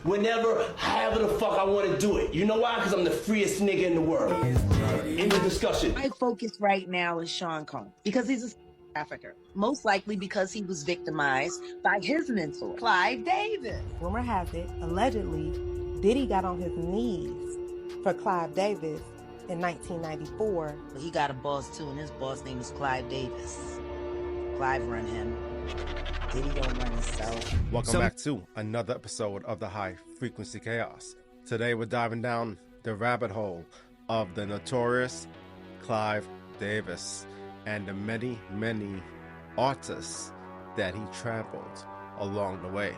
whenever, however the fuck I want to do it. You know why? Because I'm the freest nigga in the world. In the discussion. My focus right now is Sean Combs because he's a African. Most likely because he was victimized by his mentor, Clive Davis. Rumor has it, allegedly, Diddy got on his knees for Clive Davis in 1994. He got a boss too, and his boss name is Clive Davis. Clive run him. Diddy don't run himself. Welcome back to another episode of the High Frequency Chaos. Today we're diving down the rabbit hole of the notorious Clive Davis and the many, many artists that he trampled along the way.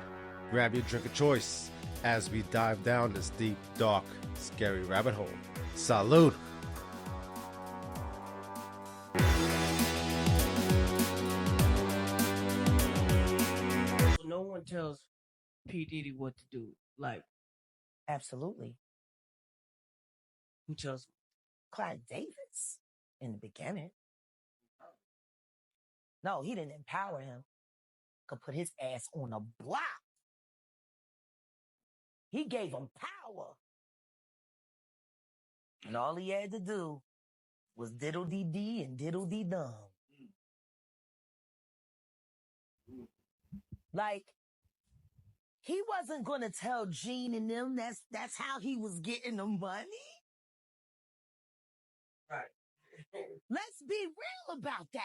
Grab your drink of choice as we dive down this deep, dark, scary rabbit hole. Salud! No one tells P. Diddy what to do. Like, Absolutely. who tells him? Clive Davis in the beginning. No, he didn't empower him. Could put his ass on a block. He gave him power. And all he had to do was diddle-dee-dee and diddle-dee-dum. Like, he wasn't going to tell Gene and them that's how he was getting the money. Right. Let's be real about that.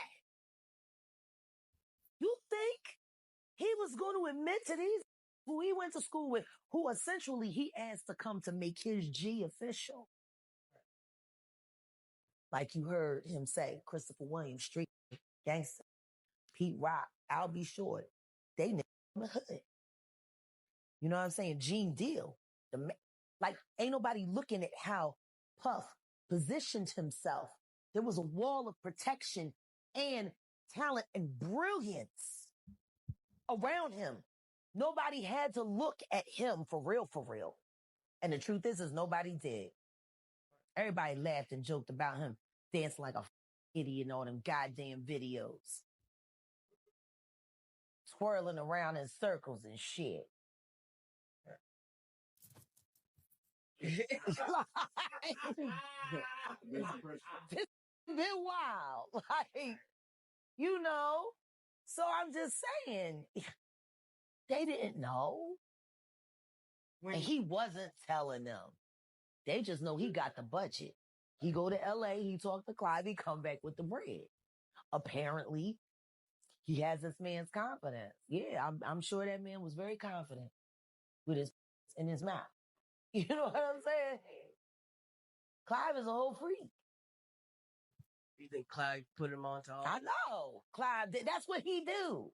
You think he was going to admit to these who he went to school with, who essentially he asked to come to make his G official? Like you heard him say, Christopher Williams, Street Gangster, Pete Rock, I'll Be Short, they in the hood. You know what I'm saying? Gene Deal. Like, ain't nobody looking at how Puff positioned himself. There was a wall of protection and talent and brilliance around him. Nobody had to look at him for real, for real. And the truth is nobody did. Everybody laughed and joked about him dancing like a idiot in all them goddamn videos. Swirling around in circles and shit. It's been wild. Like, you know. So I'm just saying, they didn't know. And he wasn't telling them. They just know he got the budget. He go to LA, he talk to Clive, he come back with the bread. Apparently, he has this man's confidence. Yeah, I'm sure that man was very confident with his in his mouth. You know what I'm saying? Clive is a whole freak. You think Clive put him on to all? I know. Clive, that's what he do.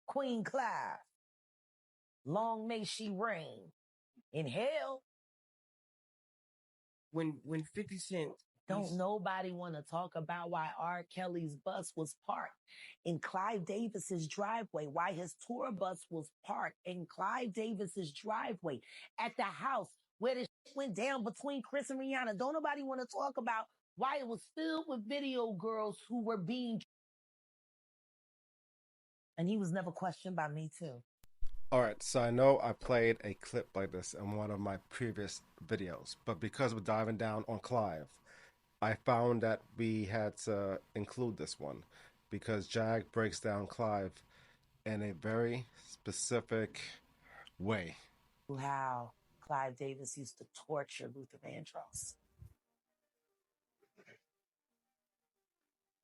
Queen Clive. Long may she reign. In hell. When 50 Cent... Don't nobody want to talk about why R. Kelly's bus was parked in Clive Davis's driveway, why his tour bus was parked in Clive Davis's driveway at the house where the shit went down between Chris and Rihanna. Don't nobody want to talk about why it was filled with video girls who were being... And he was never questioned by me too. Alright, so I know I played a clip like this in one of my previous videos, but because we're diving down on Clive, I found that we had to include this one because Jag breaks down Clive in a very specific way. How Clive Davis used to torture Luther Vandross.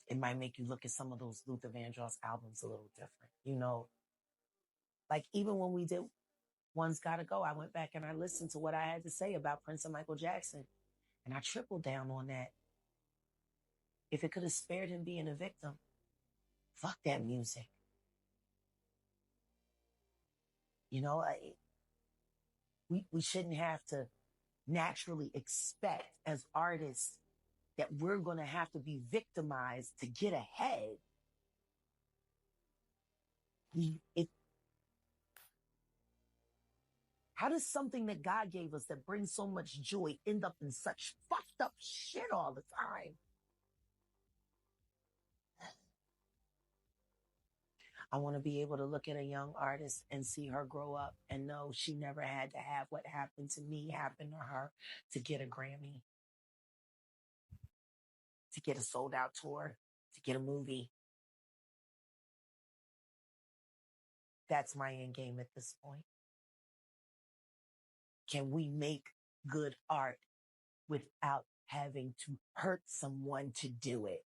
It might make you look at some of those Luther Vandross albums a little different. You know, like even when we did One's Gotta Go, I went back and I listened to what I had to say about Prince and Michael Jackson. And I tripled down on that. If it could have spared him being a victim, fuck that music. You know, we shouldn't have to naturally expect as artists that we're going to have to be victimized to get ahead. How does something that God gave us that brings so much joy end up in such fucked up shit all the time? I want to be able to look at a young artist and see her grow up and know she never had to have what happened to me happen to her to get a Grammy, to get a sold out tour, to get a movie. That's my end game at this point. Can we make good art without having to hurt someone to do it?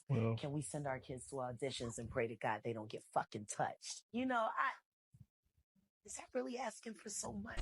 Well, can we send our kids to auditions and pray to God they don't get fucking touched? You know, is that really asking for so much?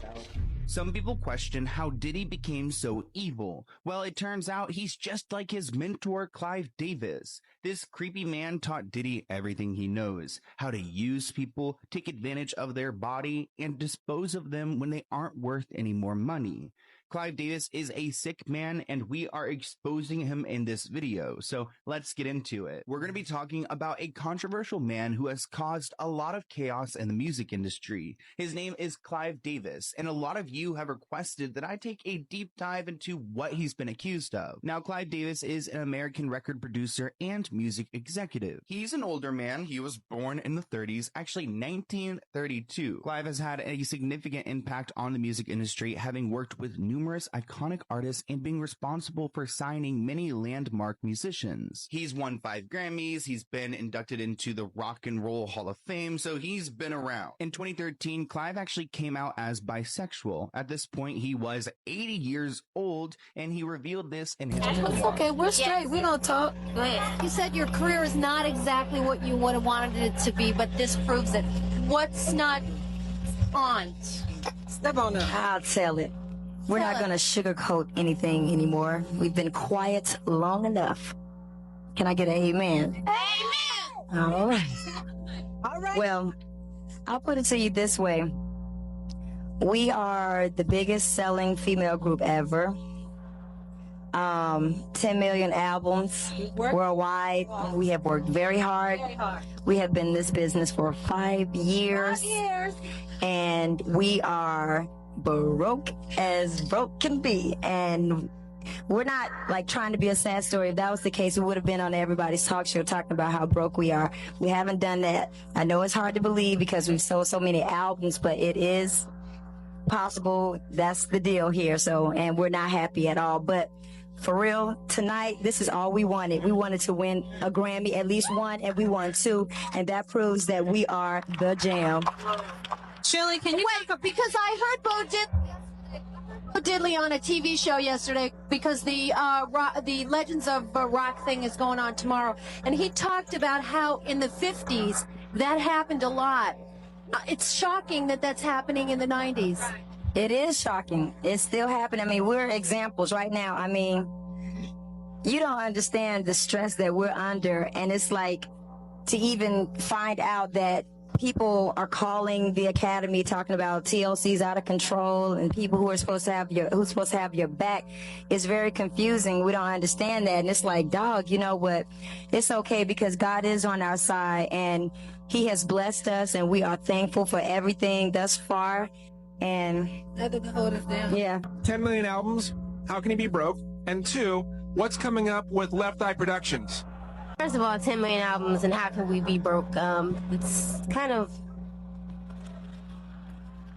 Some people question how Diddy became so evil. Well, it turns out he's just like his mentor, Clive Davis. This creepy man taught Diddy everything he knows, how to use people, take advantage of their body, and dispose of them when they aren't worth any more money. Clive Davis is a sick man, and we are exposing him in this video, so let's get into it. We're going to be talking about a controversial man who has caused a lot of chaos in the music industry. His name is Clive Davis, and a lot of you have requested that I take a deep dive into what he's been accused of. Now, Clive Davis is an American record producer and music executive. He's an older man. He was born in the 30s, actually 1932. Clive has had a significant impact on the music industry, having worked with numerous iconic artists and being responsible for signing many landmark musicians. He's won 5 Grammys. He's been inducted into the Rock and Roll Hall of Fame, so he's been around. In 2013, Clive actually came out as bisexual. At this point, he was 80 years old, and he revealed this in his... It's okay, we're straight. We don't talk. Go ahead. You said your career is not exactly what you would have wanted it to be, but this proves it. What's not on? Step on up. I'll tell it. We're not going to sugarcoat anything anymore. We've been quiet long enough. Can I get an amen? Amen! All right. All right. Well, I'll put it to you this way. We are the biggest selling female group ever. 10 million albums worldwide. We have worked very hard. We have been in this business for 5 years. 5 years. And we are broke as broke can be. And we're not like trying to be a sad story. If that was the case, we would have been on everybody's talk show talking about how broke we are. We haven't done that. I know it's hard to believe because we've sold so many albums, but it is possible. That's the deal here. So, and we're not happy at all. But for real, tonight, this is all we wanted. We wanted to win a Grammy, at least one, and we won 2. And that proves that we are the jam. Shirley, can you wait? Because I heard Bo Diddley on a TV show yesterday because the Legends of Rock thing is going on tomorrow. And he talked about how in the 50s that happened a lot. It's shocking that that's happening in the 90s. It is shocking. It's still happening. I mean, we're examples right now. I mean, you don't understand the stress that we're under. And it's like to even find out that people are calling the Academy talking about TLC's out of control and people who are supposed to have your back is very confusing. We don't understand that. And it's like, dog, you know what? It's okay because God is on our side and he has blessed us and we are thankful for everything thus far. And yeah. 10 million albums. How can he be broke? And 2, what's coming up with Left Eye Productions? First of all, 10 million albums, and how can we be broke? It's kind of...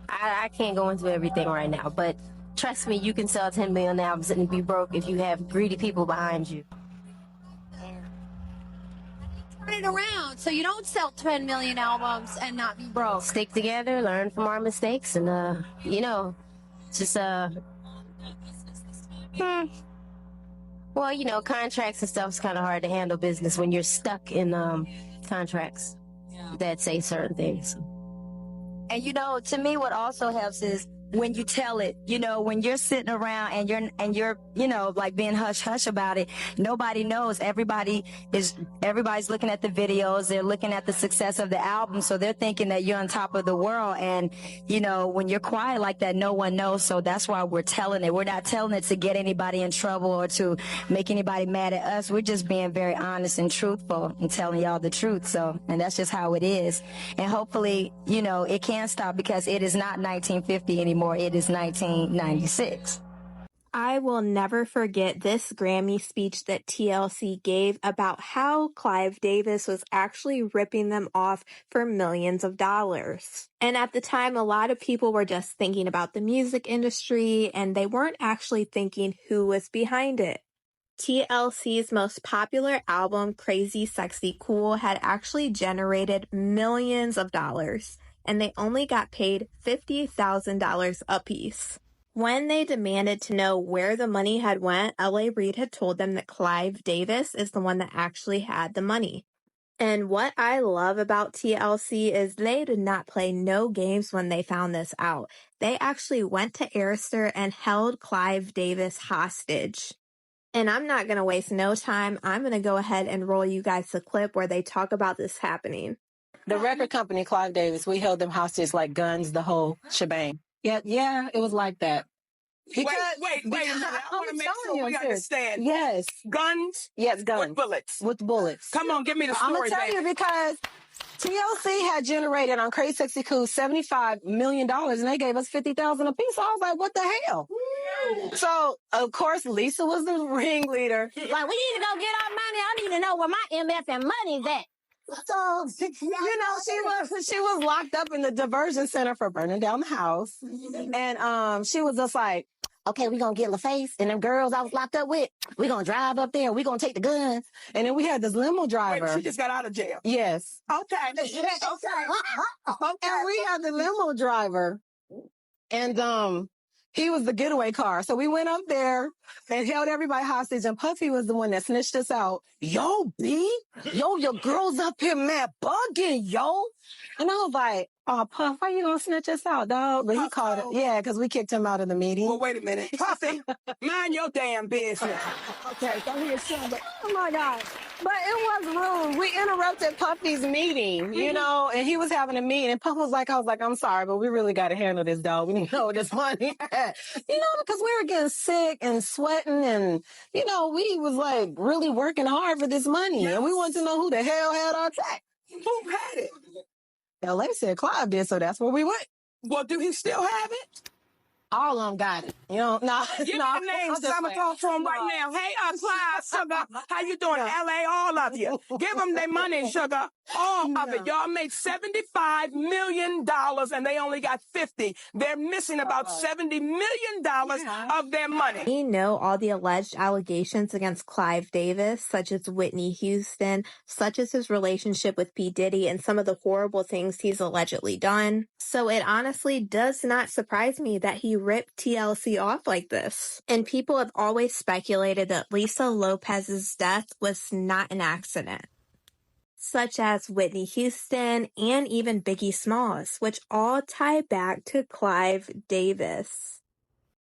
I can't go into everything right now, but trust me, you can sell 10 million albums and be broke if you have greedy people behind you. Turn it around so you don't sell 10 million albums and not be broke. Stick together, learn from our mistakes, and, you know, just, well, you know, contracts and stuff is kind of hard to handle business when you're stuck in contracts that say certain things. And, you know, to me, what also helps is when you tell it, you know, when you're sitting around and you're, you know, like being hush hush about it, nobody knows. Everybody's looking at the videos. They're looking at the success of the album. So they're thinking that you're on top of the world. And, you know, when you're quiet like that, no one knows. So that's why we're telling it. We're not telling it to get anybody in trouble or to make anybody mad at us. We're just being very honest and truthful and telling y'all the truth. So, and that's just how it is. And hopefully, you know, it can stop because it is not 1950 anymore. It is 1996. I will never forget this Grammy speech that TLC gave about how Clive Davis was actually ripping them off for millions of dollars. And at the time, a lot of people were just thinking about the music industry, and they weren't actually thinking who was behind it. TLC's most popular album, Crazy Sexy Cool, had actually generated millions of dollars, and they only got paid $50,000 apiece. When they demanded to know where the money had went, L.A. Reid had told them that Clive Davis is the one that actually had the money. And what I love about TLC is they did not play no games when they found this out. They actually went to Arista and held Clive Davis hostage. And I'm not going to waste no time. I'm going to go ahead and roll you guys a clip where they talk about this happening. The record company, Clive Davis, we held them hostage like guns, the whole shebang. Yeah, it was like that. Wait a minute. I want to make sure we understand. Yes. Guns? Yes, guns. With bullets? With bullets. Come on, give me the story, I'm going to tell you because TLC had generated on Crazy Sexy Cool $75 million and they gave us $50,000 a piece. So I was like, what the hell? So, of course, Lisa was the ringleader. Like, we need to go get our money. I need to know where my MF and money's at. So, you know, she was locked up in the diversion center for burning down the house. And she was just like, okay, we're going to get LaFace and them girls I was locked up with. We're going to drive up there. We're going to take the guns. And then we had this limo driver. Wait, she just got out of jail? Yes. Okay. And we had the limo driver. And he was the getaway car. So we went up there and held everybody hostage. And Puffy was the one that snitched us out. Yo, B? Yo, your girl's up here mad bugging, yo. And I was like, oh, Puff, why you gonna snitch us out, dog? But he called it. Yeah, because we kicked him out of the meeting. Well, wait a minute. Puffy, mind your damn business. Okay, go ahead, son. Oh, my God. But it was rude. We interrupted Puffy's meeting, you know, and he was having a meeting. And Puff was like, I'm sorry, but we really got to handle this, dog. We need to know what this money at. You know, because we were getting sick and sweating and, you know, we was like really working hard for this money. Yes. And we wanted to know who the hell had our check. Who had it? LA said Clive did, so that's where we went. Well, do he still have it? All of them got it. You know, Give me the names. I'm going to talk to them right now. Hey, Clive, sugar. How you doing? LA, all of you. Give them their money, sugar. All of it. Y'all made $75 million and they only got 50. They're missing about $70 million of their money. We know all the alleged allegations against Clive Davis, such as Whitney Houston, such as his relationship with P. Diddy, and some of the horrible things he's allegedly done. So it honestly does not surprise me that he ripped TLC off like this. And people have always speculated that Lisa Lopez's death was not an accident, such as Whitney Houston and even Biggie Smalls, which all tie back to Clive Davis.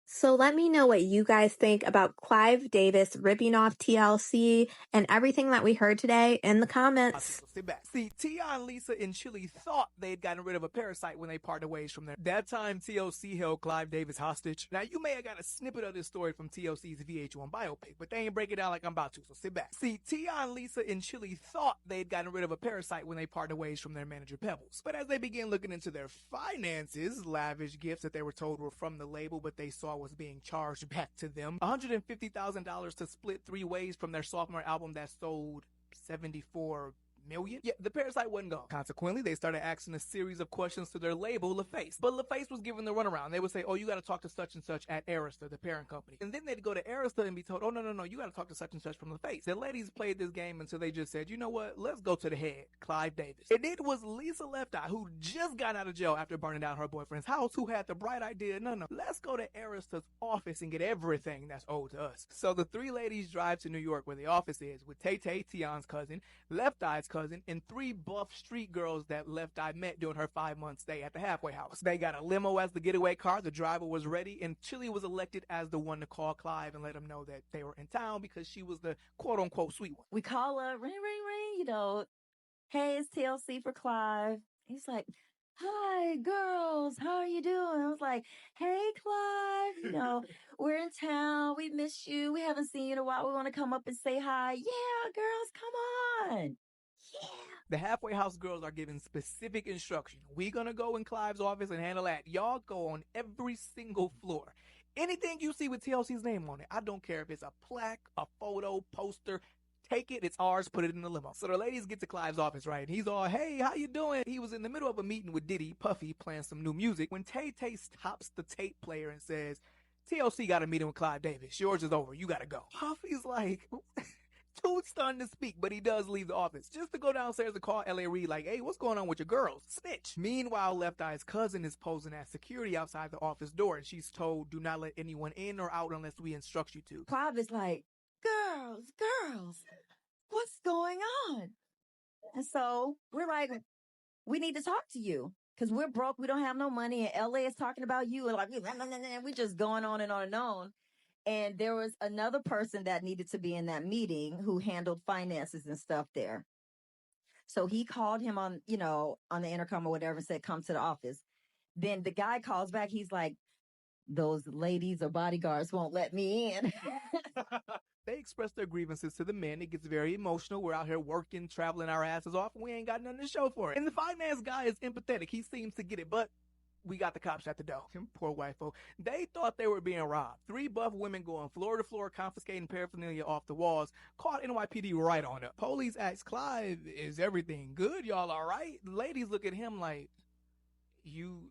So let me know what you guys think about Clive Davis ripping off TLC and everything that we heard today in the comments. Sit back. See, T.I. and Lisa in Chile thought they'd gotten rid of a parasite when they parted ways from there. That time, TLC held Clive Davis hostage. Now, you may have got a snippet of this story from TLC's VH1 biopic, but they ain't break it down like I'm about to, so sit back. See, T.I. and Lisa in Chile thought they'd gotten rid of a parasite when they parted ways from their manager Pebbles. But as they began looking into their finances, lavish gifts that they were told were from the label, but they saw was being charged back to them, $150,000 to split 3 ways from their sophomore album that sold 74 million? Yeah, the parasite wasn't gone. Consequently, they started asking a series of questions to their label, LaFace. But LaFace was given the runaround. They would say, oh, you got to talk to such and such at Arista, the parent company. And then they'd go to Arista and be told, oh, no, you got to talk to such and such from LaFace. The ladies played this game until they just said, you know what, let's go to the head, Clive Davis. And it was Lisa Left Eye, who just got out of jail after burning down her boyfriend's house, who had the bright idea, no, let's go to Arista's office and get everything that's owed to us. So the 3 ladies drive to New York, where the office is, with Tay-Tay, Tion's cousin, Left Eye's cousin, and 3 buff street girls that Left Eye met during her 5-month stay at the halfway house. They got a limo as the getaway car, the driver was ready, and Chili was elected as the one to call Clive and let him know that they were in town because she was the quote-unquote sweet one. We call her, ring, ring, ring, you know, hey, it's TLC for Clive. He's like, hi, girls, how are you doing? I was like, hey, Clive, you know, we're in town, we miss you, we haven't seen you in a while, we want to come up and say hi. Yeah, girls, come on. Yeah. The halfway house girls are given specific instruction. We gonna go in Clive's office and handle that. Y'all go on every single floor. Anything you see with TLC's name on it, I don't care if it's a plaque, a photo, poster, take it, it's ours, put it in the limo. So the ladies get to Clive's office, right? And he's all, hey, how you doing? He was in the middle of a meeting with Diddy, Puffy, playing some new music, when Tay-Tay stops the tape player and says, TLC got a meeting with Clive Davis. Yours is over. You gotta go. Puffy's like, too stunned to speak, but he does leave the office just to go downstairs and call L.A. Reid like, hey, what's going on with your girls? Snitch. Meanwhile, Left Eye's cousin is posing as security outside the office door, and she's told, do not let anyone in or out unless we instruct you to. Clive is like, girls, what's going on? And so we're like, we need to talk to you because we're broke. We don't have no money. And LA is talking about you. And like, we're just going on and on and on. And there was another person that needed to be in that meeting who handled finances and stuff there. So he called him on, on the intercom or whatever and said, come to the office. Then the guy calls back. He's like, those ladies or bodyguards won't let me in. They express their grievances to the men. It gets very emotional. We're out here working, traveling our asses off, and we ain't got nothing to show for it. And the finance guy is empathetic. He seems to get it, but we got the cops at the door. Poor wifo. They thought they were being robbed. 3 buff women going floor to floor, confiscating paraphernalia off the walls. Caught NYPD right on it. Police ask Clive, is everything good? Y'all all right? Ladies look at him like, you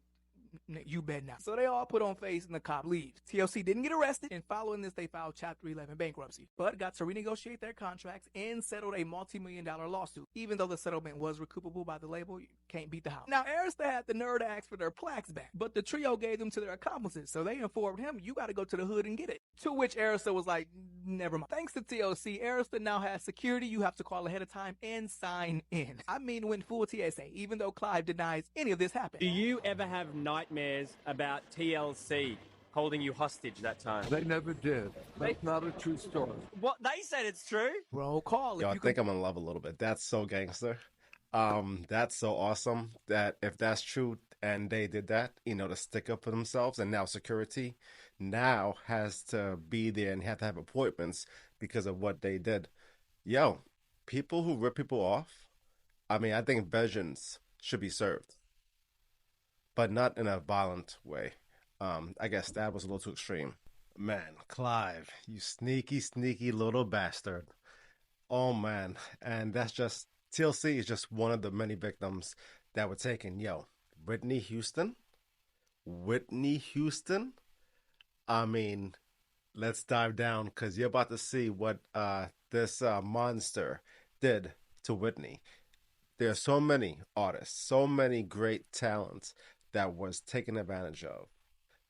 bet not. So they all put on face and the cop leaves. TLC didn't get arrested, and following this, they filed Chapter 11 bankruptcy, but got to renegotiate their contracts and settled a multi-million-dollar lawsuit. Even though the settlement was recoupable by the label, you can't beat the house. Now, Arista had the nerve to ask for their plaques back, but the trio gave them to their accomplices, so they informed him, you got to go to the hood and get it. To which Arista was like, never mind. Thanks to TLC, Arista now has security you have to call ahead of time and sign in. I mean, went full TSA, even though Clive denies any of this happened. Do you ever have nightmares about TLC holding you hostage that time? They never did. That's not a true story. What? They said it's true? Roll call. Yo, I think I'm in love a little bit. That's so gangster. That's so awesome that if that's true and they did that, to stick up for themselves, and now security now has to be there and have to have appointments because of what they did. Yo, people who rip people off, I think vengeance should be served, but not in a violent way. I guess that was a little too extreme. Man, Clive, you sneaky, sneaky little bastard. Oh, man. And that's just, TLC is just one of the many victims that were taken. Yo, Whitney Houston? Let's dive down because you're about to see what this monster did to Whitney. There are so many artists, so many great talents that was taken advantage of,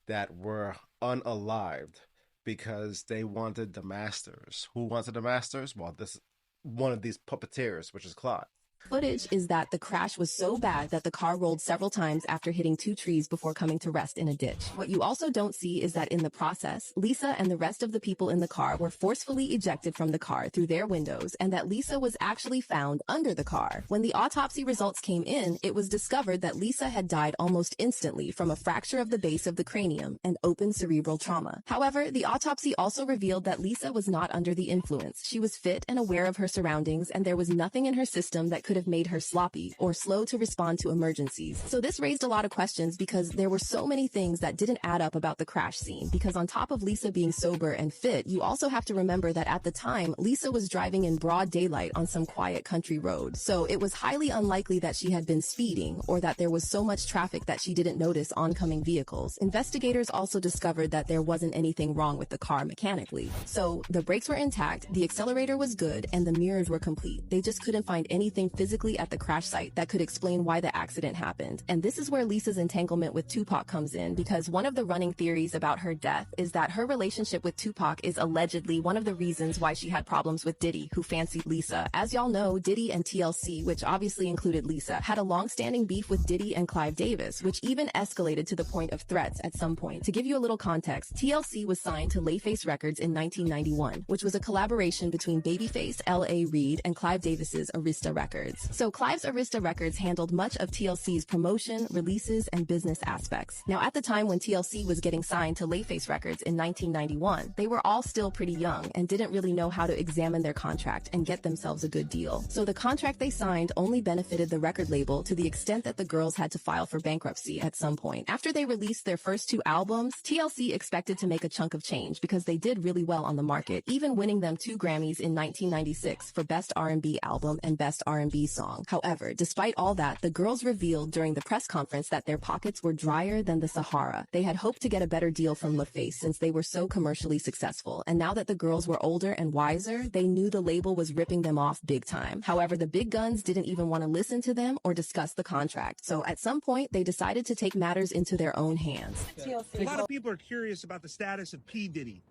that were unalived because they wanted the masters. Who wanted the masters? Well, this one of these puppeteers, which is Clive. Footage is that the crash was so bad that the car rolled several times after hitting 2 trees before coming to rest in a ditch. What you also don't see is that in the process, Lisa and the rest of the people in the car were forcefully ejected from the car through their windows, and that Lisa was actually found under the car. When the autopsy results came in, it was discovered that Lisa had died almost instantly from a fracture of the base of the cranium and open cerebral trauma. However, the autopsy also revealed that Lisa was not under the influence. She was fit and aware of her surroundings, and there was nothing in her system that could have made her sloppy or slow to respond to emergencies. So this raised a lot of questions because there were so many things that didn't add up about the crash scene. Because on top of Lisa being sober and fit, you also have to remember that at the time, Lisa was driving in broad daylight on some quiet country road. So it was highly unlikely that she had been speeding or that there was so much traffic that she didn't notice oncoming vehicles. Investigators also discovered that there wasn't anything wrong with the car mechanically. So the brakes were intact, the accelerator was good, and the mirrors were complete. They just couldn't find anything physically at the crash site that could explain why the accident happened. And this is where Lisa's entanglement with Tupac comes in, because one of the running theories about her death is that her relationship with Tupac is allegedly one of the reasons why she had problems with Diddy, who fancied Lisa. As y'all know, Diddy and TLC, which obviously included Lisa, had a long-standing beef with Diddy and Clive Davis, which even escalated to the point of threats at some point. To give you a little context, TLC was signed to Layface Records in 1991, which was a collaboration between Babyface, L.A. Reid, and Clive Davis's Arista Records. Records. So Clive's Arista Records handled much of TLC's promotion, releases, and business aspects. Now, at the time when TLC was getting signed to Layface Records in 1991, they were all still pretty young and didn't really know how to examine their contract and get themselves a good deal. So the contract they signed only benefited the record label to the extent that the girls had to file for bankruptcy at some point. After they released their first 2 albums, TLC expected to make a chunk of change because they did really well on the market, even winning them 2 Grammys in 1996 for Best R&B Album and Best R&B Song. However, despite all that, the girls revealed during the press conference that their pockets were drier than the Sahara. They had hoped to get a better deal from LaFace since they were so commercially successful, and now that the girls were older and wiser, they knew the label was ripping them off big time. However, the big guns didn't even want to listen to them or discuss the contract, so at some point, they decided to take matters into their own hands. A lot of people are curious about the status of P. Diddy.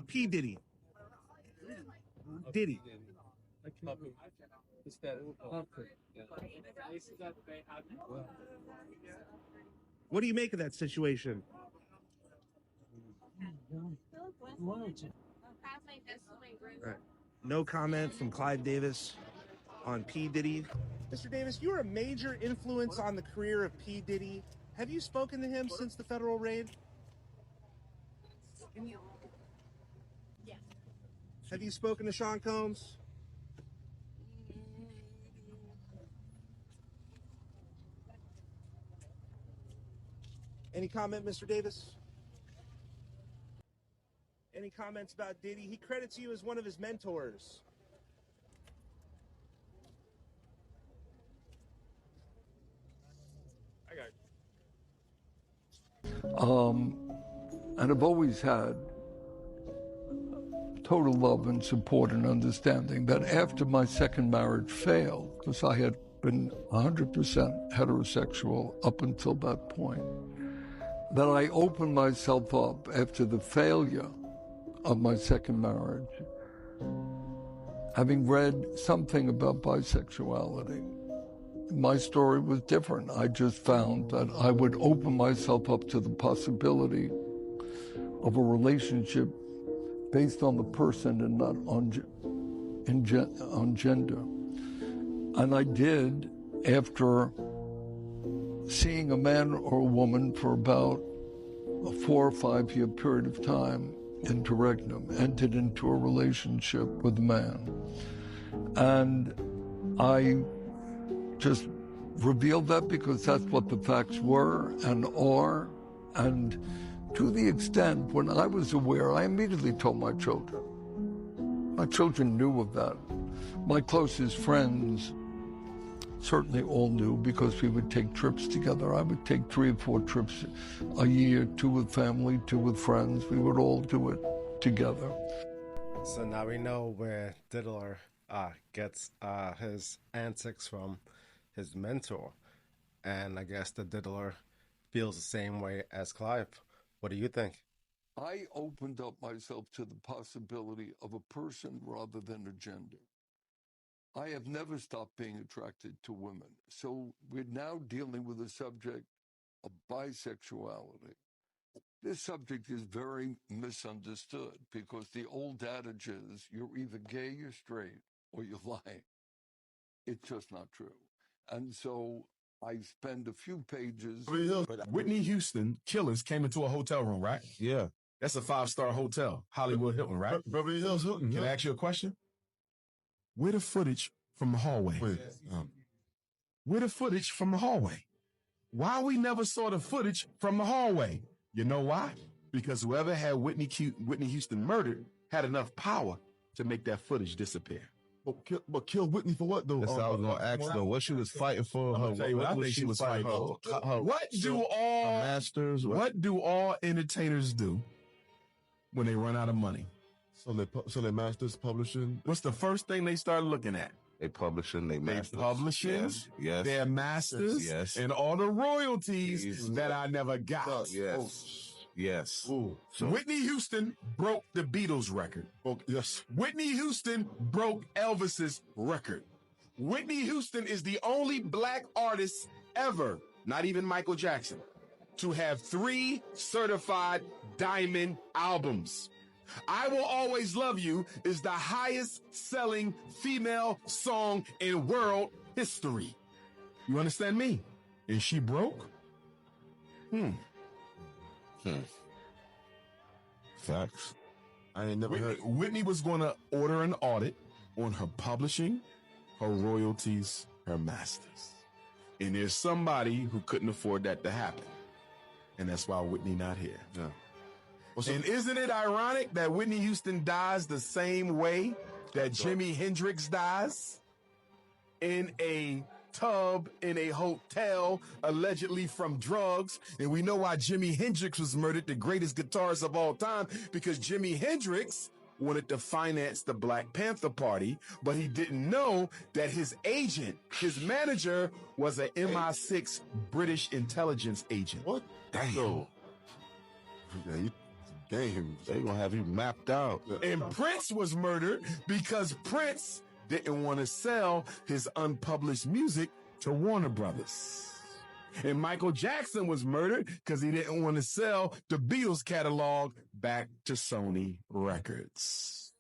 P. Diddy. Diddy. What do you make of that situation? Right. No comment from Clive Davis on P. Diddy. Mr. Davis, you're a major influence on the career of P. Diddy. Have you spoken to him since the federal raid? Yes. Have you spoken to Sean Combs? Any comment, Mr. Davis? Any comments about Diddy? He credits you as one of his mentors. I got And I've always had total love and support and understanding that after my second marriage failed, because I had been 100% heterosexual up until that point, that I opened myself up after the failure of my second marriage, having read something about bisexuality. My story was different. I just found that I would open myself up to the possibility of a relationship based on the person and not on gender. And I did after seeing a man or a woman for about a 4 or 5 year period of time, interregnum, entered into a relationship with a man. And I just revealed that because that's what the facts were and are. And to the extent when I was aware, I immediately told my children. My children knew of that. My closest friends certainly all knew because we would take trips together. I would take 3 or 4 trips a year, 2 with family, 2 with friends. We would all do it together. So now we know where Diddler gets his antics from his mentor. And I guess the Diddler feels the same way as Clive. What do you think? I opened up myself to the possibility of a person rather than a gender. I have never stopped being attracted to women. So we're now dealing with the subject of bisexuality. This subject is very misunderstood because the old adage is you're either gay, you're straight, or you're lying. It's just not true. And so I spend a few pages. But Whitney Houston killers came into a hotel room, right? Yeah. That's a 5-star hotel, Hollywood Hilton, right? Beverly Hills Hilton. Can I ask you a question? Where the footage from the hallway? Where the footage from the hallway? Why we never saw the footage from the hallway? You know why? Because whoever had Whitney Houston murdered had enough power to make that footage disappear. But kill Whitney for what, though? That's what I was going to ask, though. What she was fighting for? What I think she was fighting for. What do all entertainers do when they run out of money? So they masters publishing. What's the first thing they start looking at? They publishing, they masters. They publishing, yes. Their masters, yes. And all the royalties that I never got. Yes. Yes. Ooh. So Whitney Houston broke the Beatles record. Yes. Whitney Houston broke Elvis's record. Whitney Houston is the only black artist ever, not even Michael Jackson, to have 3 certified diamond albums. I Will Always Love You is the highest selling female song in world history. You understand me? And she broke? Facts. I ain't never heard. Whitney was going to order an audit on her publishing, her royalties, her masters. And there's somebody who couldn't afford that to happen. And that's why Whitney not here. Yeah. And isn't it ironic that Whitney Houston dies the same way that Jimi Hendrix dies? In a tub in a hotel, allegedly from drugs. And we know why Jimi Hendrix was murdered, the greatest guitarist of all time, because Jimi Hendrix wanted to finance the Black Panther Party, but he didn't know that his agent, his manager, was an MI6 British intelligence agent. What? Damn. Damn, they gonna have you mapped out. And Prince was murdered because Prince didn't want to sell his unpublished music to Warner Brothers. And Michael Jackson was murdered because he didn't want to sell the Beatles catalog back to Sony Records.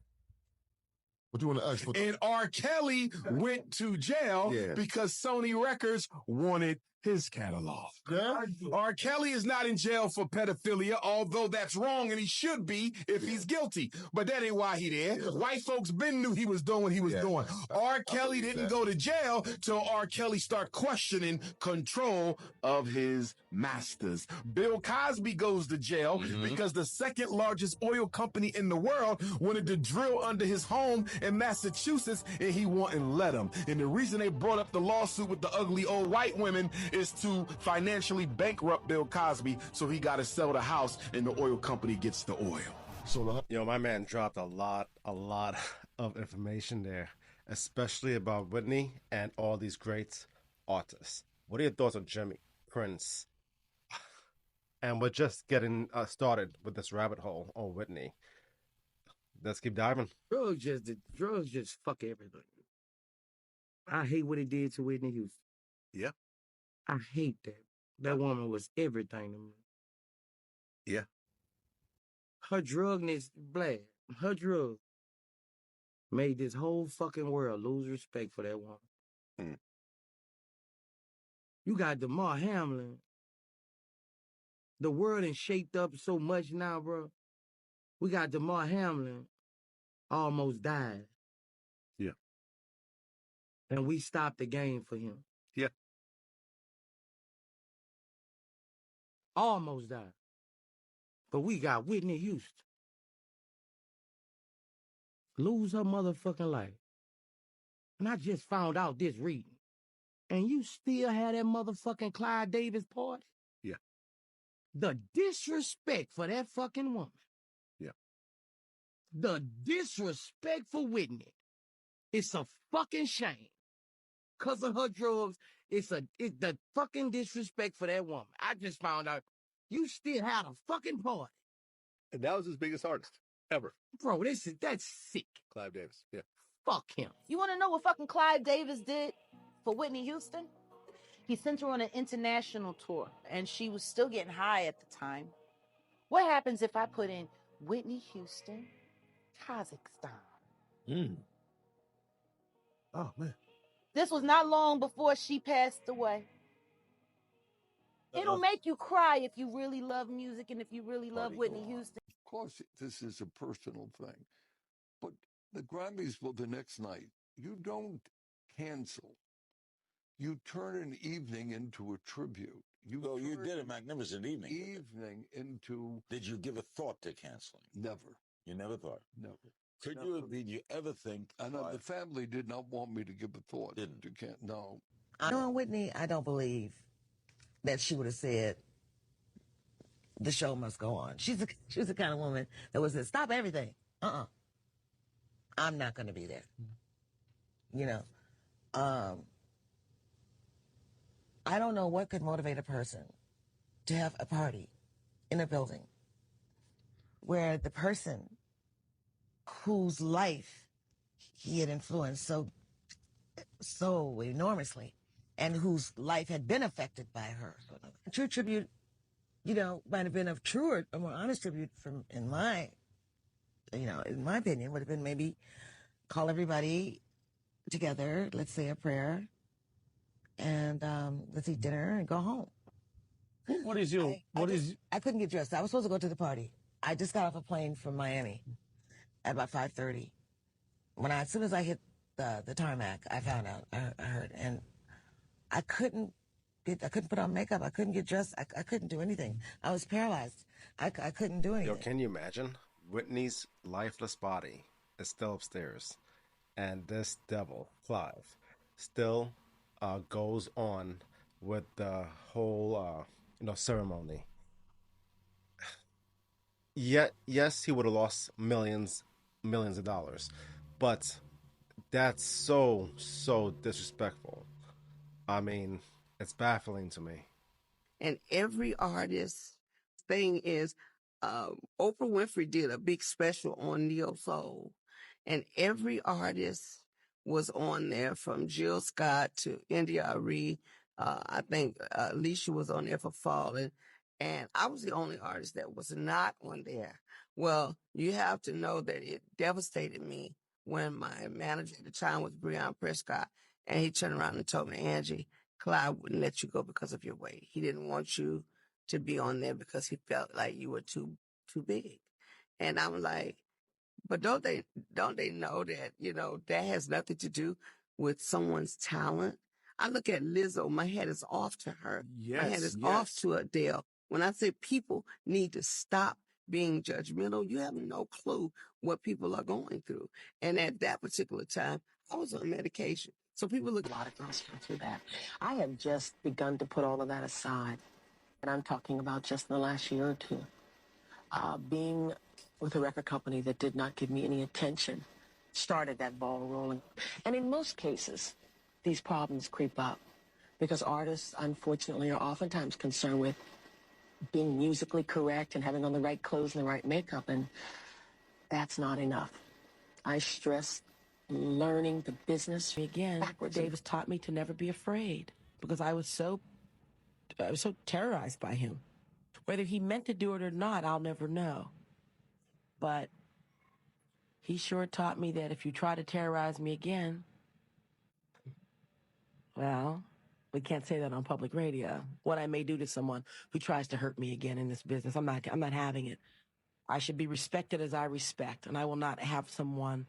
What do you want to ask for? And R. Kelly went to jail because Sony Records wanted his catalog. Yeah? R. Kelly is not in jail for pedophilia, although that's wrong and he should be if he's guilty. But that ain't why he there. White folks been knew he was doing what he was doing. R. Kelly didn't go to jail till R. Kelly start questioning control of his masters. Bill Cosby goes to jail because the second largest oil company in the world wanted to drill under his home in Massachusetts and he wouldn't let him. And the reason they brought up the lawsuit with the ugly old white women is to financially bankrupt Bill Cosby, so he got to sell the house and the oil company gets the oil. So, my man dropped a lot of information there, especially about Whitney and all these great artists. What are your thoughts on Jimmy, Prince? And we're just getting started with this rabbit hole on Whitney. Let's keep diving. Drugs just fuck everything. I hate what it did to Whitney Houston. Yeah. I hate that. That woman was everything to me. Yeah. Her drugness, her drug made this whole fucking world lose respect for that woman. You got Damar Hamlin. The world is shaped up so much now, bro. We got Damar Hamlin almost died. Yeah. And we stopped the game for him. Yeah. Almost died. But we got Whitney Houston. Lose her motherfucking life. And I just found out this reading. And you still had that motherfucking Clive Davis party? Yeah. The disrespect for that fucking woman. Yeah. The disrespect for Whitney. It's a fucking shame. Because of her drugs, it's the fucking disrespect for that woman. I just found out you still had a fucking party. And that was his biggest artist ever. Bro, that's sick. Clive Davis. Yeah. Fuck him. You want to know what fucking Clive Davis did for Whitney Houston? He sent her on an international tour, and she was still getting high at the time. What happens if I put in Whitney Houston, Kazakhstan? Oh, man. This was not long before she passed away. It'll make you cry if you really love music and if you really love Whitney Houston. Of course, this is a personal thing. But the Grammys for the next night, you don't cancel. You turn an evening into a tribute. You did a magnificent evening. Into... Did you give a thought to canceling? Never. You never thought? Never. Did you ever think... And the family did not want me to give a thought. Didn't? You can't, no. Knowing Whitney, I don't believe that she would have said, the show must go on. She was the kind of woman that would say, stop everything. I'm not going to be there. You know, I don't know what could motivate a person to have a party in a building where the person whose life he had influenced so enormously and whose life had been affected by her. A true tribute, you know, might have been a truer, a more honest tribute in my in my opinion, would have been maybe call everybody together, let's say a prayer, and let's eat dinner and go home. I couldn't get dressed. I was supposed to go to the party. I just got off a plane from Miami at about 5:30. As soon as I hit the tarmac, I found out, I heard, and I couldn't put on makeup. I couldn't get dressed. I couldn't do anything. I was paralyzed. I couldn't do anything. Yo, can you imagine? Whitney's lifeless body is still upstairs, and this devil, Clive, still goes on with the whole, ceremony. Yet, yes, he would have lost millions of dollars, but that's so disrespectful. I mean, it's baffling to me. And every artist thing is, Oprah Winfrey did a big special on Neo Soul, and every artist was on there from Jill Scott to India Arie. I think Alicia was on there for Fallen, and I was the only artist that was not on there. Well, you have to know that it devastated me when my manager at the time was Breon Prescott, and he turned around and told me, Angie, Clive wouldn't let you go because of your weight. He didn't want you to be on there because he felt like you were too big. And I'm like, but don't they know that, that has nothing to do with someone's talent? I look at Lizzo, my head is off to her. My head is off to Adele. When I say people need to stop being judgmental, you have no clue what people are going through. And at that particular time, I was on medication. So people look. A lot of girls go through that. I have just begun to put all of that aside. And I'm talking about just in the last year or two. Being with a record company that did not give me any attention started that ball rolling. And in most cases, these problems creep up because artists, unfortunately, are oftentimes concerned with being musically correct and having on the right clothes and the right makeup, and that's not enough. I stress learning the business again. Davis taught me to never be afraid because I was so terrorized by him. Whether he meant to do it or not, I'll never know. But he sure taught me that if you try to terrorize me again, well, we can't say that on public radio. What I may do to someone who tries to hurt me again in this business, I'm not having it. I should be respected as I respect, and I will not have someone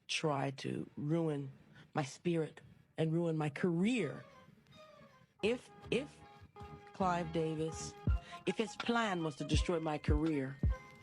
try to ruin my spirit and ruin my career. If Clive Davis, if his plan was to destroy my career,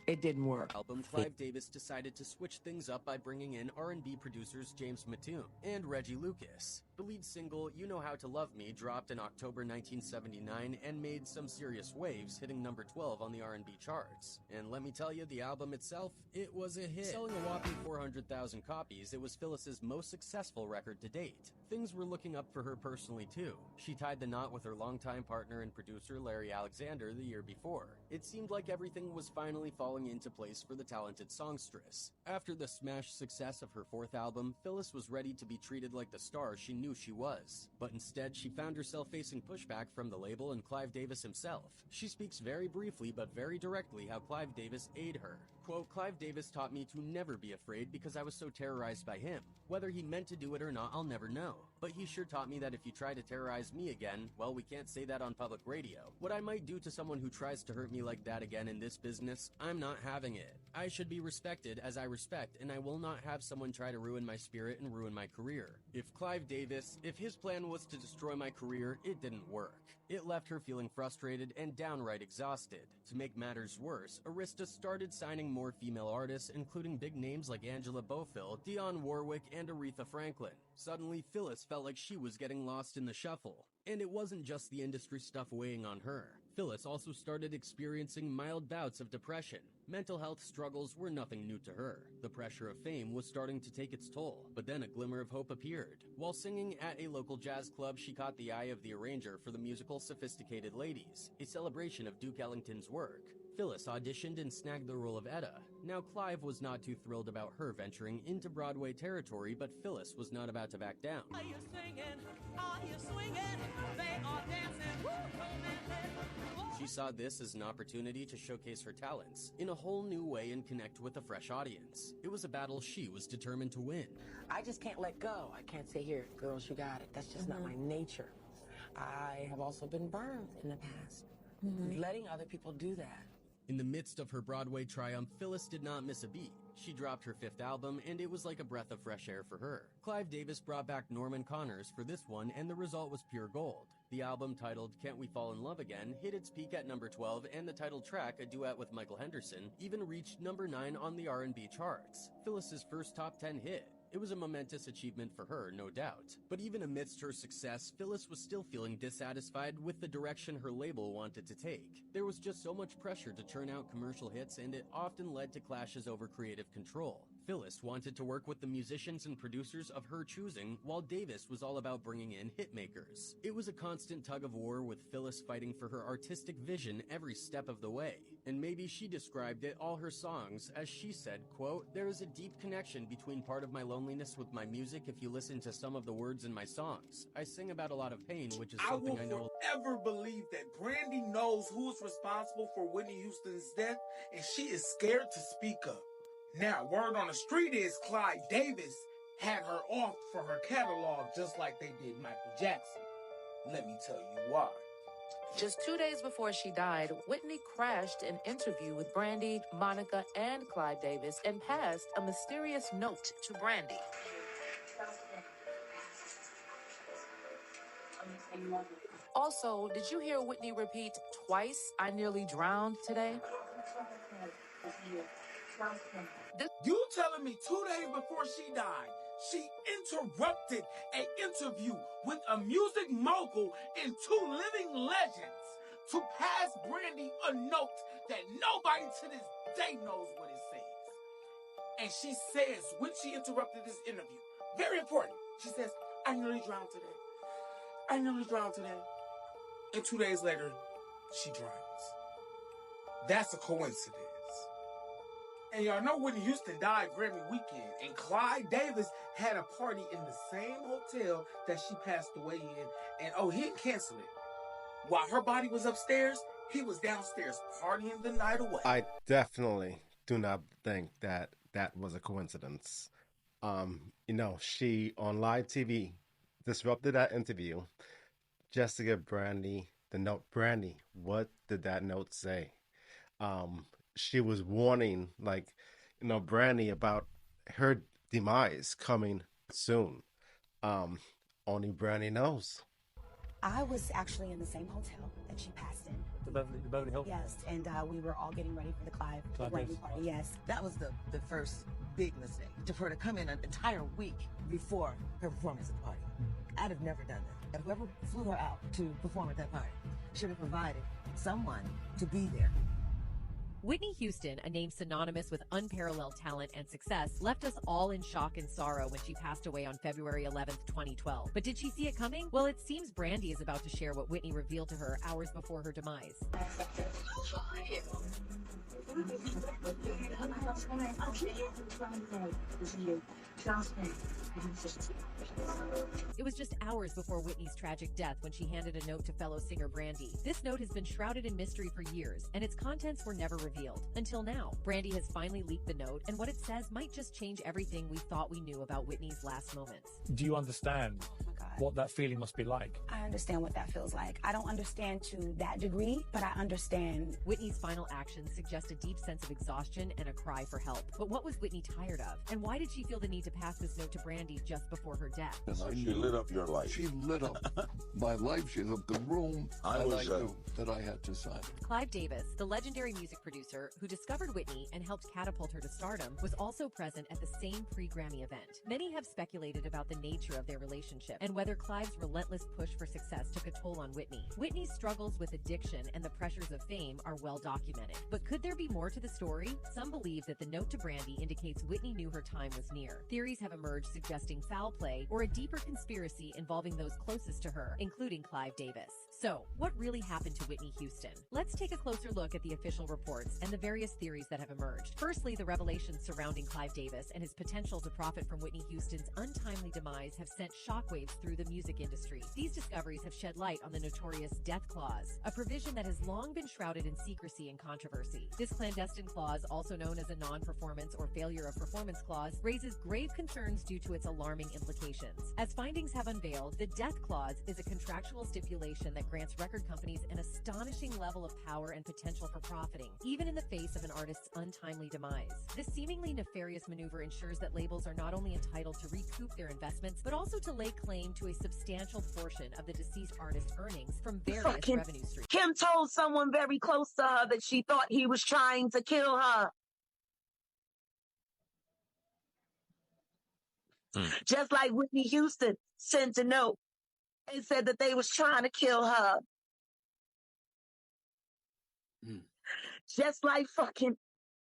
it didn't work. Clive Davis decided to switch things up by bringing in R&B producers James Mattoon and Reggie Lucas. The lead single, You Know How to Love Me, dropped in October 1979 and made some serious waves, hitting number 12 on the R&B charts. And let me tell you, the album itself, it was a hit. Selling a whopping 400,000 copies, it was Phyllis's most successful record to date. Things were looking up for her personally, too. She tied the knot with her longtime partner and producer Larry Alexander the year before. It seemed like everything was finally falling into place for the talented songstress. After the smash success of her fourth album, Phyllis was ready to be treated like the star she knew she was. But instead, she found herself facing pushback from the label and Clive Davis himself. She speaks very briefly but very directly how Clive Davis aided her. Quote, Clive Davis taught me to never be afraid because I was so terrorized by him. Whether he meant to do it or not, I'll never know. But he sure taught me that if you try to terrorize me again, well, we can't say that on public radio. What I might do to someone who tries to hurt me like that again in this business, I'm not having it. I should be respected as I respect, and I will not have someone try to ruin my spirit and ruin my career. If Clive Davis, if his plan was to destroy my career, it didn't work. It left her feeling frustrated and downright exhausted. To make matters worse, Arista started signing more female artists, including big names like Angela Bofill, Dionne Warwick, and Aretha Franklin. Suddenly, Phyllis felt like she was getting lost in the shuffle. And it wasn't just the industry stuff weighing on her. Phyllis also started experiencing mild bouts of depression. Mental health struggles were nothing new to her. The pressure of fame was starting to take its toll, but then a glimmer of hope appeared. While singing at a local jazz club, she caught the eye of the arranger for the musical Sophisticated Ladies, a celebration of Duke Ellington's work. Phyllis auditioned and snagged the role of Etta. Now, Clive was not too thrilled about her venturing into Broadway territory, but Phyllis was not about to back down. Are you singing? Are you swinging? They are dancing. Woo! She She saw this as an opportunity to showcase her talents in a whole new way and connect with a fresh audience. It was a battle she was determined to win. I just can't let go. I can't say, here, girls, you got it. That's just not my nature. I have also been burned in the past. Letting other people do that. In the midst of her Broadway triumph, Phyllis did not miss a beat. She dropped her 5th album, and it was like a breath of fresh air for her. Clive Davis brought back Norman Connors for this one, and the result was pure gold. The album, titled Can't We Fall in Love Again, hit its peak at number 12, and the title track, a duet with Michael Henderson, even reached number 9 on the R&B charts. Phyllis's first top 10 hit. It was a momentous achievement for her, no doubt. But even amidst her success, Phyllis was still feeling dissatisfied with the direction her label wanted to take. There was just so much pressure to churn out commercial hits, and it often led to clashes over creative control. Phyllis wanted to work with the musicians and producers of her choosing, while Davis was all about bringing in hitmakers. It was a constant tug of war, with Phyllis fighting for her artistic vision every step of the way. And maybe she described it all her songs, as she said, quote, "There is a deep connection between part of my loneliness with my music if you listen to some of the words in my songs. I sing about a lot of pain, which is something I know." I will forever believe that Brandy knows who is responsible for Whitney Houston's death, and she is scared to speak up. Now, word on the street is Clive Davis had her off for her catalog just like they did Michael Jackson. Let me tell you why. Just 2 days before she died, Whitney crashed an interview with Brandy, Monica, and Clive Davis and passed a mysterious note to Brandy. Also, did you hear Whitney repeat twice, "I nearly drowned" today? You telling me 2 days before she died, she interrupted an interview with a music mogul and 2 living legends to pass Brandy a note that nobody to this day knows what it says. And she says, when she interrupted this interview, very important, she says, "I nearly drowned today. I nearly drowned today." And 2 days later, she drowns. That's a coincidence. And y'all know Whitney Houston died Grammy weekend, and Clive Davis had a party in the same hotel that she passed away in, and he didn't cancel it. While her body was upstairs, he was downstairs partying the night away. I definitely do not think that that was a coincidence. She, on live TV, disrupted that interview just to give Brandy the note. Brandy, what did that note say? She was warning, Brandy about her demise coming soon. Only Brandy knows. I was actually in the same hotel that she passed in. The Beverly Hills? Yes, and we were all getting ready for the Clive Brandy party, yes. That was the first big mistake, for her to come in an entire week before her performance at the party. I'd have never done that. And whoever flew her out to perform at that party should have provided someone to be there. Whitney Houston, a name synonymous with unparalleled talent and success, left us all in shock and sorrow when she passed away on February 11th, 2012. But did she see it coming? Well, it seems Brandy is about to share what Whitney revealed to her hours before her demise. It was just hours before Whitney's tragic death when she handed a note to fellow singer Brandy. This note has been shrouded in mystery for years, and its contents were never revealed. Until now, Brandy has finally leaked the note, and what it says might just change everything we thought we knew about Whitney's last moments. Do you understand what that feeling must be like? I understand what that feels like. I don't understand to that degree, but I understand. Whitney's final actions suggest a deep sense of exhaustion and a cry for help. But what was Whitney tired of? And why did she feel the need to pass this note to Brandy just before her death? She lit up your life. She lit up my life. She lit up the room. I knew that I had to sign it. Clive Davis, the legendary music producer who discovered Whitney and helped catapult her to stardom, was also present at the same pre-Grammy event. Many have speculated about the nature of their relationship and whether Clive's relentless push for success took a toll on Whitney. Whitney's struggles with addiction and the pressures of fame are well documented. But could there be more to the story? Some believe that the note to Brandy indicates Whitney knew her time was near. Theories have emerged suggesting foul play or a deeper conspiracy involving those closest to her, including Clive Davis. So, what really happened to Whitney Houston? Let's take a closer look at the official reports and the various theories that have emerged. Firstly, the revelations surrounding Clive Davis and his potential to profit from Whitney Houston's untimely demise have sent shockwaves through the music industry. These discoveries have shed light on the notorious death clause, a provision that has long been shrouded in secrecy and controversy. This clandestine clause, also known as a non-performance or failure of performance clause, raises grave concerns due to its alarming implications. As findings have unveiled, the death clause is a contractual stipulation that grants record companies an astonishing level of power and potential for profiting, even in the face of an artist's untimely demise. This seemingly nefarious maneuver ensures that labels are not only entitled to recoup their investments, but also to lay claim to a substantial portion of the deceased artist's earnings from various revenue streams. Kim told someone very close to her that she thought he was trying to kill her. Just like Whitney Houston sent a note and said that they was trying to kill her. Just like fucking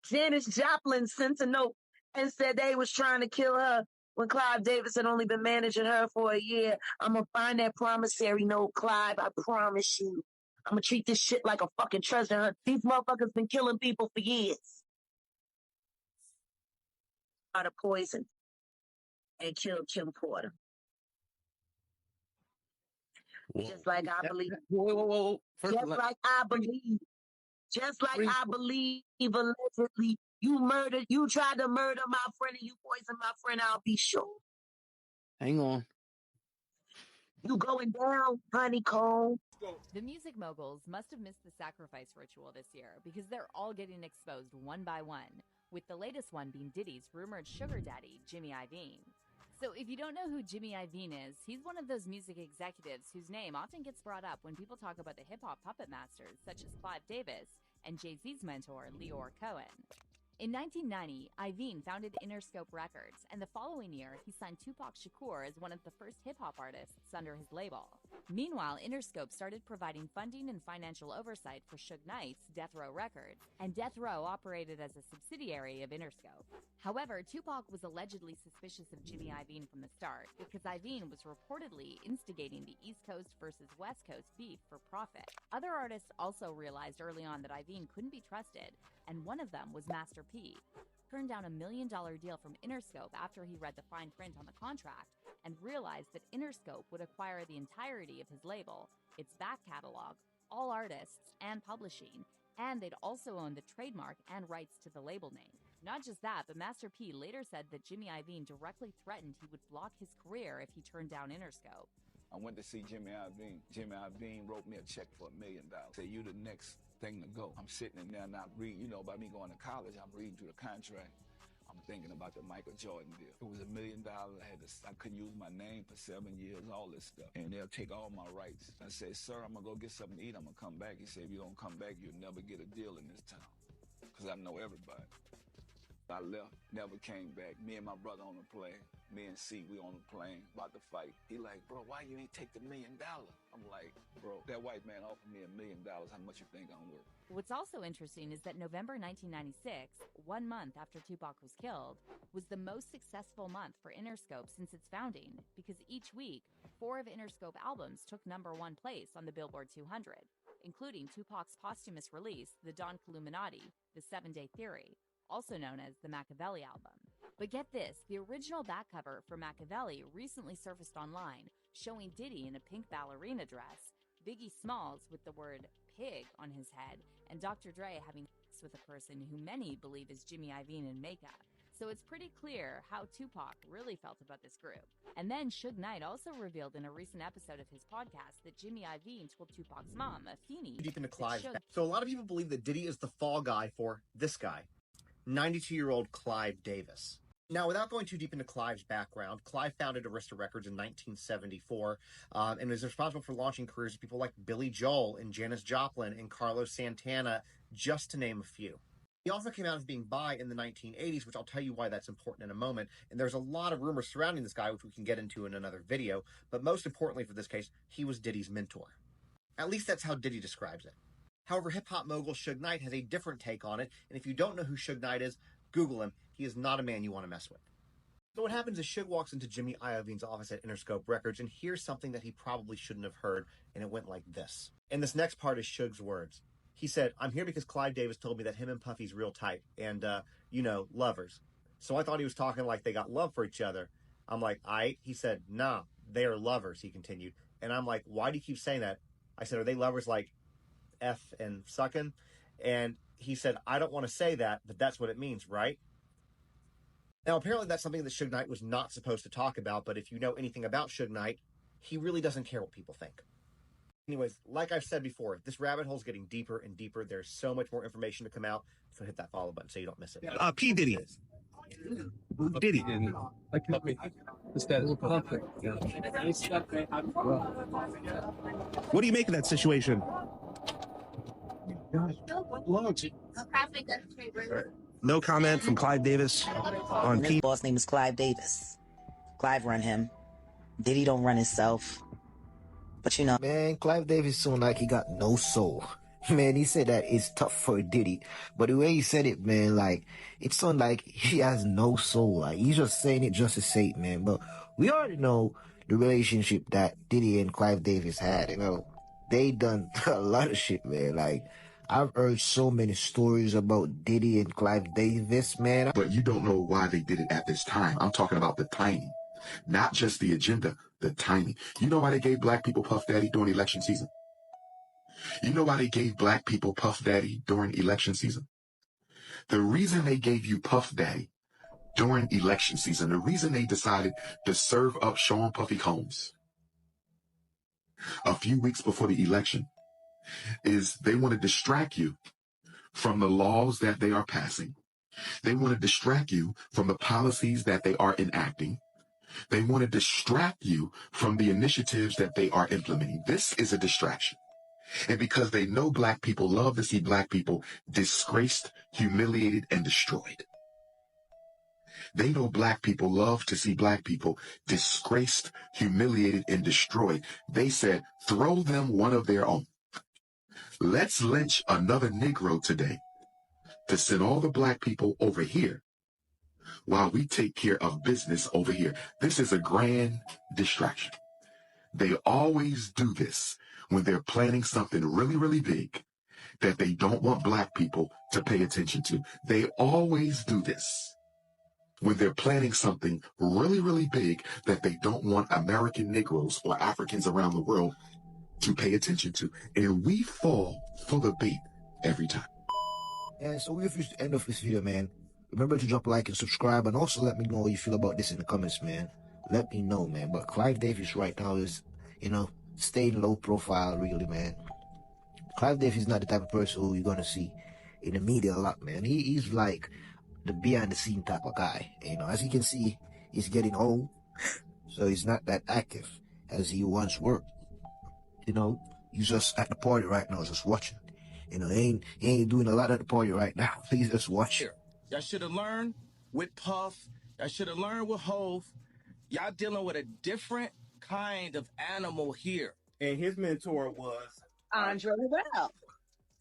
Janis Joplin sent a note and said they was trying to kill her when Clive Davis had only been managing her for a year. I'm going to find that promissory note, Clive. I promise you. I'm going to treat this shit like a fucking treasure hunt. These motherfuckers been killing people for years. Out of poison and killed Kim Porter. Whoa. Just like I believe. Whoa. Just like I believe allegedly you tried to murder my friend and you poisoned my friend, I'll be sure. Hang on. You going down, honeycomb. The music moguls must have missed the sacrifice ritual this year because they're all getting exposed one by one, with the latest one being Diddy's rumored sugar daddy, Jimmy Iovine. So if you don't know who Jimmy Iovine is, he's one of those music executives whose name often gets brought up when people talk about the hip-hop puppet masters such as Clive Davis and Jay-Z's mentor, Leor Cohen. In 1990, Iovine founded Interscope Records, and the following year, he signed Tupac Shakur as one of the first hip-hop artists under his label. Meanwhile, Interscope started providing funding and financial oversight for Suge Knight's Death Row Records, and Death Row operated as a subsidiary of Interscope. However, Tupac was allegedly suspicious of Jimmy Iovine from the start, because Iovine was reportedly instigating the East Coast versus West Coast beef for profit. Other artists also realized early on that Iovine couldn't be trusted, and one of them was Master P. Turned down $1 million deal from Interscope after he read the fine print on the contract and realized that Interscope would acquire the entirety of his label, its back catalog, all artists, and publishing, and they'd also own the trademark and rights to the label name. Not just that, but Master P later said that Jimmy Iovine directly threatened he would block his career if he turned down Interscope. I went to see Jimmy Iovine. Jimmy Iovine wrote me a check for $1 million. Said, you the next thing to go. I'm sitting in there and I read, by me going to college, I'm reading through the contract. I'm thinking about the Michael Jordan deal. It was $1 million. I couldn't use my name for 7 years, all this stuff. And they'll take all my rights. I said, sir, I'm gonna go get something to eat. I'm gonna come back. He said, if you don't come back, you'll never get a deal in this town. Cause I know everybody. I left, never came back. Me and my brother on the plane. Me and C, we on the plane, about to fight. He like, bro, why you ain't take the $1 million? I'm like, bro, that white man offered me $1 million. How much you think I'm worth? What's also interesting is that November 1996, 1 month after Tupac was killed, was the most successful month for Interscope since its founding, because each week, 4 of Interscope albums took #1 place on the Billboard 200, including Tupac's posthumous release, The Don Illuminati, The 7-Day Theory, also known as the Machiavelli album. But get this, the original back cover for Machiavelli recently surfaced online, showing Diddy in a pink ballerina dress, Biggie Smalls with the word pig on his head, and Dr. Dre having sex with a person who many believe is Jimmy Iovine in makeup. So it's pretty clear how Tupac really felt about this group. And then Suge Knight also revealed in a recent episode of his podcast that Jimmy Iovine told Tupac's mom, Afeni, deep into Clive. Suge... So a lot of people believe that Diddy is the fall guy for this guy, 92-year-old Clive Davis. Now, without going too deep into Clive's background, Clive founded Arista Records in 1974 and was responsible for launching careers of people like Billy Joel and Janis Joplin and Carlos Santana, just to name a few. He also came out as being bi in the 1980s, which I'll tell you why that's important in a moment. And there's a lot of rumors surrounding this guy, which we can get into in another video. But most importantly for this case, he was Diddy's mentor. At least that's how Diddy describes it. However, hip-hop mogul Suge Knight has a different take on it. And if you don't know who Suge Knight is, Google him. He is not a man you want to mess with. So what happens is Suge walks into Jimmy Iovine's office at Interscope Records and hears something that he probably shouldn't have heard, and it went like this. And this next part is Suge's words. He said, "I'm here because Clive Davis told me that him and Puffy's real tight and, lovers. So I thought he was talking like they got love for each other. I'm like, aight." He said, "Nah, they are lovers," he continued. And I'm like, "Why do you keep saying that?" I said, "Are they lovers like F and sucking?" And he said, "I don't want to say that, but that's what it means, right?" Now, apparently that's something that Suge Knight was not supposed to talk about, but if you know anything about Suge Knight, he really doesn't care what people think. Anyways, like I've said before, this rabbit hole is getting deeper and deeper. There's so much more information to come out, so hit that follow button so you don't miss it. P. Diddy. Diddy. What do you make of that situation? No comment from Clive Davis on His boss name is Clive Davis. Clive run him. Diddy don't run himself. But Man, Clive Davis sound like he got no soul. Man, he said that it's tough for Diddy. But the way he said it, man, like, it sounded like he has no soul. Like, he's just saying it just to say it, man. But we already know the relationship that Diddy and Clive Davis had, They done a lot of shit, man. Like, I've heard so many stories about Diddy and Clive Davis, man. But you don't know why they did it at this time. I'm talking about the timing. Not just the agenda, the timing. You know why they gave black people Puff Daddy during election season? You know why they gave black people Puff Daddy during election season? The reason they gave you Puff Daddy during election season, the reason they decided to serve up Sean Puffy Combs a few weeks before the election is they want to distract you from the laws that they are passing. They want to distract you from the policies that they are enacting. They want to distract you from the initiatives that they are implementing. This is a distraction. And because they know black people love to see black people disgraced, humiliated, and destroyed. They know black people love to see black people disgraced, humiliated, and destroyed. They said, throw them one of their own. Let's lynch another Negro today to send all the black people over here while we take care of business over here. This is a grand distraction. They always do this when they're planning something really, really big that they don't want black people to pay attention to. They always do this when they're planning something really, really big that they don't want American Negroes or Africans around the world to pay attention to. And we fall for the bait every time. And so we've reached the end of this video, man. Remember to drop a like and subscribe, and also let me know what you feel about this in the comments, man. Let me know, man. But Clive Davis right now is, staying low profile, really, man. Clive Davis is not the type of person who you're going to see in the media a lot, man. He's like the behind-the-scene type of guy. As you can see, he's getting old, so he's not that active as he once were. He's just at the party right now, just watching. He ain't doing a lot at the party right now. Please just watch. Y'all should have learned with Puff. Y'all should have learned with Hov. Y'all dealing with a different kind of animal here. And his mentor was Andre Well.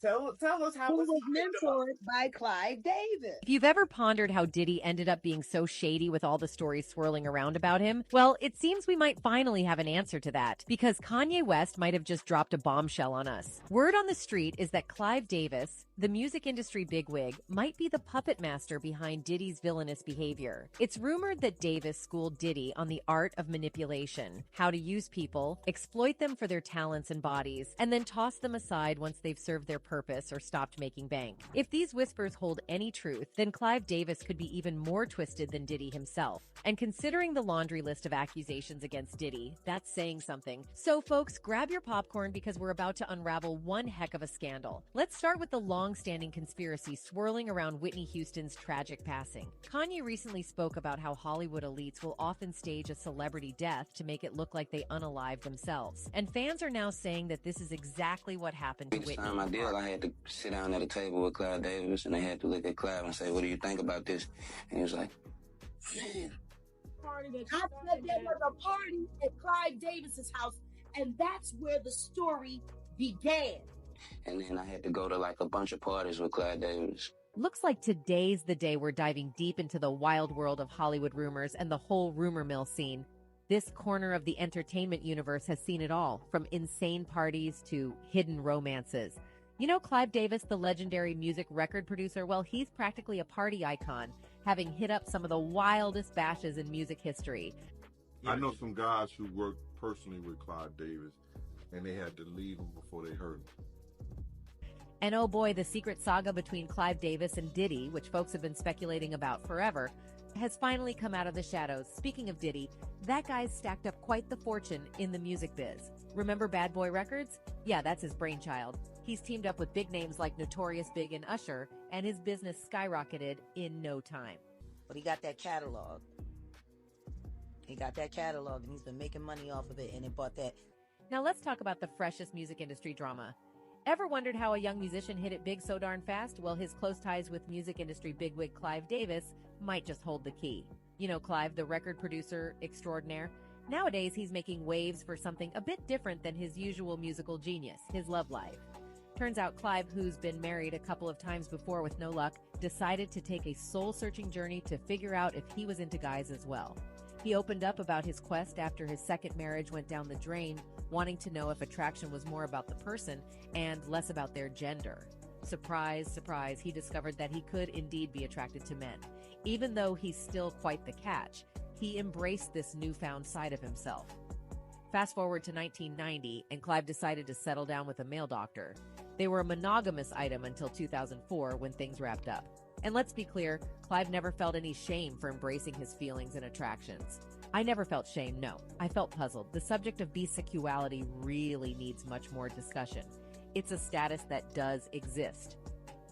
Tell us how who was mentored by Clive Davis. If you've ever pondered how Diddy ended up being so shady with all the stories swirling around about him, well, it seems we might finally have an answer to that, because Kanye West might have just dropped a bombshell on us. Word on the street is that Clive Davis, the music industry bigwig, might be the puppet master behind Diddy's villainous behavior. It's rumored that Davis schooled Diddy on the art of manipulation, how to use people, exploit them for their talents and bodies, and then toss them aside once they've served their purpose or stopped making bank. If these whispers hold any truth, then Clive Davis could be even more twisted than Diddy himself. And considering the laundry list of accusations against Diddy, that's saying something. So folks, grab your popcorn because we're about to unravel one heck of a scandal. Let's start with the long-standing conspiracy swirling around Whitney Houston's tragic passing. Kanye recently spoke about how Hollywood elites will often stage a celebrity death to make it look like they unalived themselves. And fans are now saying that this is exactly what happened to Whitney. I did. I had to sit down at a table with Clive Davis, and they had to look at Clive and say, "What do you think about this?" And he was like, "Man." I said there was a party at Clive Davis's house, and that's where the story began. And then I had to go to like a bunch of parties with Clive Davis. Looks like today's the day we're diving deep into the wild world of Hollywood rumors and the whole rumor mill scene. This corner of the entertainment universe has seen it all, from insane parties to hidden romances. You know Clive Davis, the legendary music record producer? Well, he's practically a party icon, having hit up some of the wildest bashes in music history. I know some guys who worked personally with Clive Davis, and they had to leave him before they heard him. And oh boy, the secret saga between Clive Davis and Diddy, which folks have been speculating about forever, has finally come out of the shadows. Speaking of Diddy, that guy's stacked up quite the fortune in the music biz. Remember Bad Boy Records? Yeah, that's his brainchild. He's teamed up with big names like Notorious Big and Usher, and his business skyrocketed in no time. But he got that catalog. He got that catalog, and he's been making money off of it, and it bought that. Now let's talk about the freshest music industry drama. Ever wondered how a young musician hit it big so darn fast? Well, his close ties with music industry bigwig Clive Davis might just hold the key. You know Clive, the record producer extraordinaire? Nowadays, he's making waves for something a bit different than his usual musical genius, his love life. Turns out Clive, who's been married a couple of times before with no luck, decided to take a soul-searching journey to figure out if he was into guys as well. He opened up about his quest after his second marriage went down the drain, wanting to know if attraction was more about the person and less about their gender. Surprise, surprise, he discovered that he could indeed be attracted to men. Even though he's still quite the catch, he embraced this newfound side of himself. Fast forward to 1990, and Clive decided to settle down with a male doctor. They were a monogamous item until 2004, when things wrapped up. And let's be clear, Clive never felt any shame for embracing his feelings and attractions. I never felt shame, no. I felt puzzled. The subject of bisexuality really needs much more discussion. It's a status that does exist.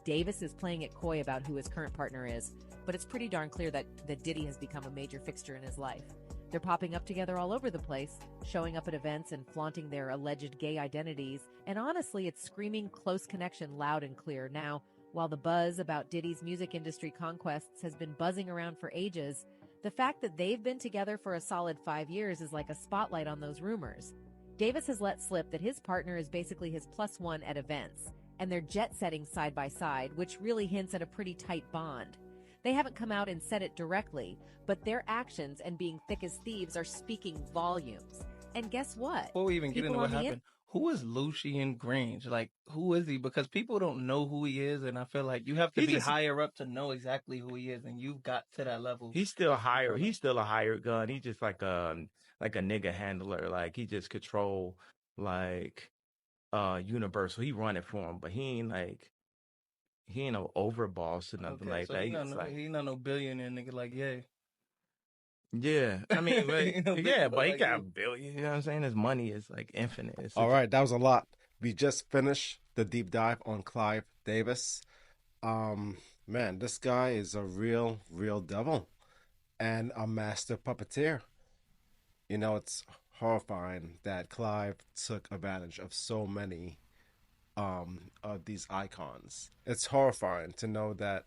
Davis is playing it coy about who his current partner is, but it's pretty darn clear that Diddy has become a major fixture in his life. They're popping up together all over the place, showing up at events and flaunting their alleged gay identities, and honestly, it's screaming close connection loud and clear. Now, while the buzz about Diddy's music industry conquests has been buzzing around for ages, the fact that they've been together for a solid 5 years is like a spotlight on those rumors. Davis has let slip that his partner is basically his plus one at events, and they're jet-setting side by side, which really hints at a pretty tight bond. They haven't come out and said it directly, but their actions and being thick as thieves are speaking volumes. And guess what? Before we even get into what happened, who is Lucien Grange? Like, who is he? Because people don't know who he is, and I feel like you have to be higher up to know exactly who he is, and you've got to that level. He's still higher. He's still a hired gun. He's just like a nigga handler. Like, he just control like Universal. He run it for him, but he ain't no overboss or nothing like that. He's not no billionaire nigga like Yeah, I mean, but, yeah, but he got a billion. You know what I'm saying? His money is like infinite. All right, that was a lot. We just finished the deep dive on Clive Davis. Man, this guy is a real devil and a master puppeteer. You know, it's horrifying that Clive took advantage of so many of these icons. It's horrifying to know that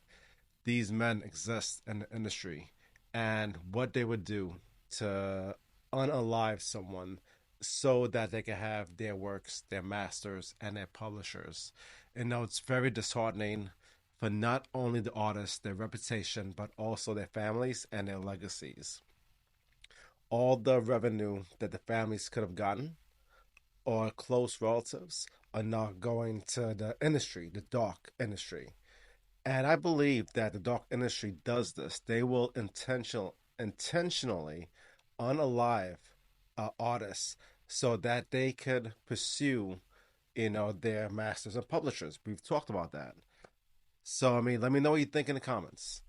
these men exist in the industry and what they would do to unalive someone so that they can have their works, their masters, and their publishers. You know, it's very disheartening for not only the artists, their reputation, but also their families and their legacies. All the revenue that the families could have gotten or close relatives are not going to the industry, the dark industry. And I believe that the dark industry does this. They will intentionally unalive artists so that they could pursue, you know, their masters and publishers. We've talked about that. So, I mean, let me know what you think in the comments.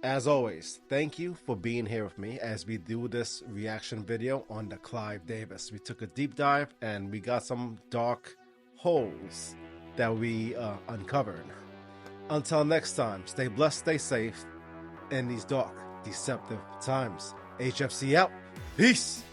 As always, thank you for being here with me as we do this reaction video on the Clive Davis. We took a deep dive and we got some dark holes that we uncovered. Until next time, stay blessed, stay safe in these dark, deceptive times. HFC out. Peace.